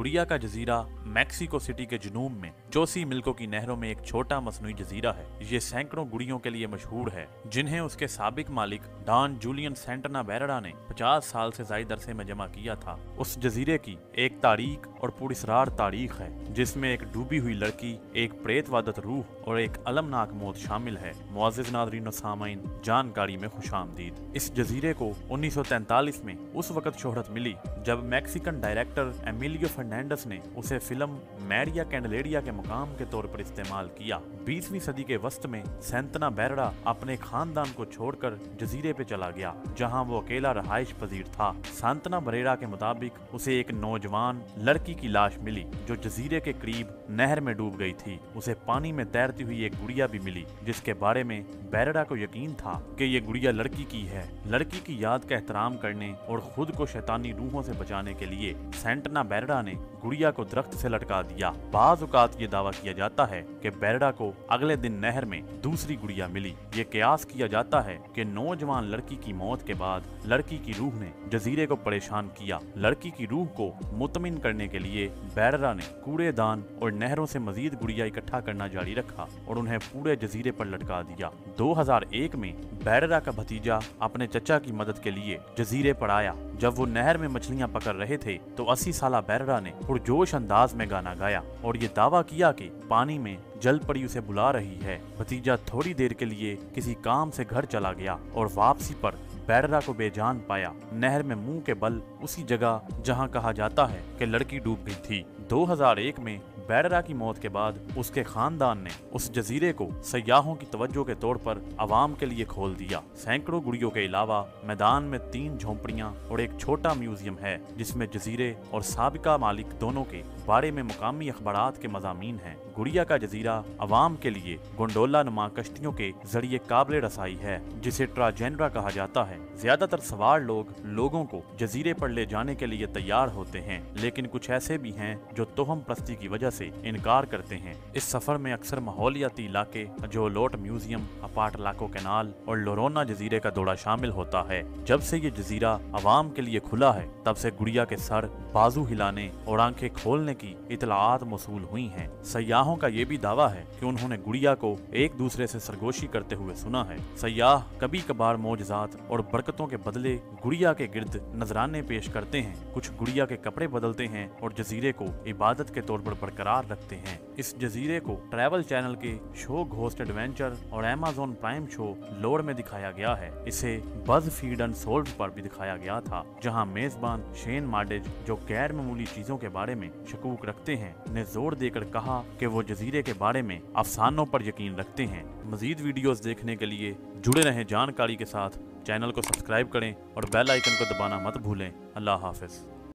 गुड़िया का जजीरा Mexico city के जुनूब में चोसी मिल्को की नहरों में एक छोटा मसनूई जजीरा है। ये सैकड़ों गुड़ियों के लिए मशहूर है, जिन्हें उसके साबिक मालिक डॉन जूलियन सेंटना बेरडा ने 50 साल से ज्यादा अरसे में जमा किया था। उस जजीरे की एक तारीख और पुरस्रार तारीख है, जिसमें एक डूबी हुई लड़की, एक प्रेतवादत रूह और एक अलमनाक मौत शामिल है। मुअज़्ज़िज़ नाज़रीन व सामाईन, जानकारी में खुशामदीद। इस जजीरे को 1943 में उस वक्त शोहरत मिली जब मैक्सिकन डायरेक्टर एमिलियो फर्नांडिस ने उसे फिल्म मैरिया कैंडलेरिया के मुकाम के तौर पर इस्तेमाल किया। 20वीं सदी के वस्त में सेंटना बेरडा अपने खानदान को छोड़कर जजीरे पे चला गया, जहां वो अकेला रहाइश पजीर था। सेंटना बेरडा के मुताबिक उसे एक नौजवान लड़की की लाश मिली जो जजीरे के करीब नहर में डूब गई थी। उसे पानी में तैरती हुई एक गुड़िया भी मिली, जिसके बारे में बेरडा को यकीन था कि ये गुड़िया लड़की की है। लड़की की याद का एहतराम करने और खुद को शैतानी रूहों से बचाने के लिए सेंटना बेरडा ने गुड़िया को दरख्त से लटका दिया। बाज़ औक़ात ये दावा किया जाता है कि बेरडा को अगले दिन नहर में दूसरी गुड़िया मिली। ये कयास किया जाता है कि नौजवान लड़की की मौत के बाद लड़की की रूह ने जजीरे को परेशान किया। लड़की की रूह को मुतमिन करने के लिए बेरडा ने कूड़ेदान और नहरों से मजीद गुड़िया इकट्ठा करना जारी रखा और उन्हें पूरे जजीरे पर लटका दिया। 2001 में बेरडा का भतीजा अपने चचा की मदद के लिए जजीरे पर आया। जब वो नहर में मछलियां पकड़ रहे थे तो 80 साला बेरडा ने पुरजोश अंदाज में गाना गाया और ये दावा किया कि पानी में जल परी उसे बुला रही है। भतीजा थोड़ी देर के लिए किसी काम से घर चला गया और वापसी पर बेरडा को बेजान पाया, नहर में मुंह के बल उसी जगह जहां कहा जाता है कि लड़की डूब गई थी। 2001 में बेरडा की मौत के बाद उसके खानदान ने उस जजीरे को सयाहों की तवज्जो के तौर पर आवाम के लिए खोल दिया। सैकड़ों गुड़ियों के अलावा मैदान में 3 झोंपड़ियां और एक छोटा म्यूजियम है, जिसमें जजीरे और साबिका मालिक दोनों के बारे में मुकामी अखबारात के मज़ामीन हैं। गुड़िया का जजीरा आवाम के लिए गोंडोला नुमा कश्तियों के जरिए काबिल रसाई है, जिसे ट्राजेंड्रा कहा जाता है। ज्यादातर सवार लोगों को जजीरे पर ले जाने के लिए तैयार होते हैं, लेकिन कुछ ऐसे भी हैं जो तोहम प्रस्ती की वजह से इनकार करते हैं। इस सफर में अक्सर माहौलियाती इलाके जो लोट म्यूजियम, अपार्ट लाको कैनाल और लोरोना जजीरे का दौरा शामिल होता है। जब से ये जजीरा आवाम के लिए खुला है, तब से गुड़िया के सर, बाजू हिलाने और आंखें खोलने की इतलाआत मौसूल हुई हैं। सयाहों का ये भी दावा है कि उन्होंने गुड़िया को एक दूसरे से सरगोशी करते हुए सुना है। सयाह कभी कभार मौजज़ात और बरकतों के बदले गुड़िया के गिर्द नजराने पेश करते हैं। कुछ गुड़िया के कपड़े बदलते हैं और जजीरे को इबादत के तौर पर बरकरार रखते हैं। इस जजीरे को ट्रैवल चैनल के शो घोस्ट एडवेंचर और अमेज़न प्राइम शो लोड में दिखाया गया है। इसे बज़फीड अनसोल्व्ड पर भी दिखाया गया था, जहां मेजबान शेन मार्डेज, जो गैर मामूली चीजों के बारे में शकूक रखते हैं, ने जोर देकर कहा कि वो जजीरे के बारे में अफसानों पर यकीन रखते हैं। मजीद वीडियोस देखने के लिए जुड़े रहें जानकारी के साथ। चैनल को सब्सक्राइब करें और बेल आइकन को दबाना मत भूलें। अल्लाह हाफिज।